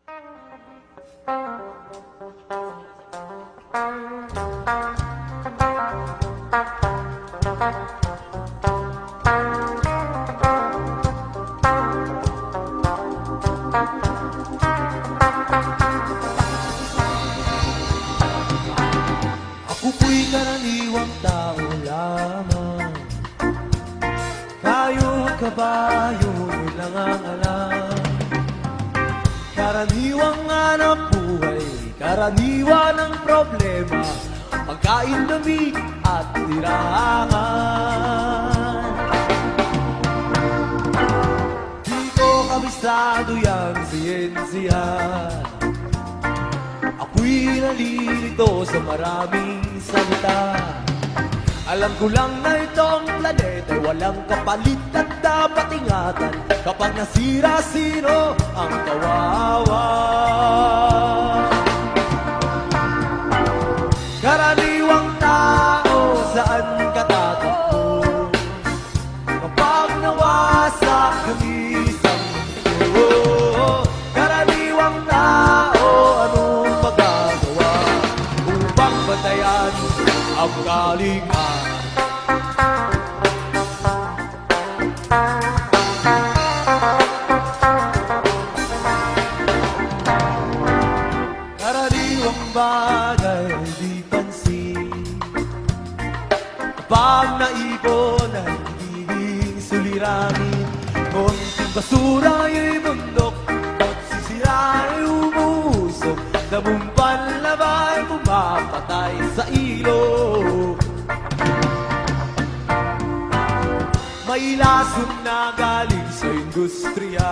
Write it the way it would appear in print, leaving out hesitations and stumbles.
Ako po'y karaniwang tao lamang, kayo't kabayo lang ang alam. Karaniwang hanap buhay, karaniwan ang problema, pagkain, damit at tirahan. Di ko kabisado yang siyensiya, ako'y nalilito sa maraming salita. Alam ko lang na itong planeta ay walang kapalit at dapat ingatan. Kapag nasira, sino ang kawawa? Karaniwang tao, saan ka tatakbo? Kapag nawasak ang isang mundo, karaniwang tao, anong magagawa upang batayan ang kaligtasan? Karaniwang bagay di pansin, kapag naipon ay higing suliranin. Konting basura ay bundok, at sisira ay umuusok, damong panlabay pumapatay sa ilog. May lason na galing sa industriya,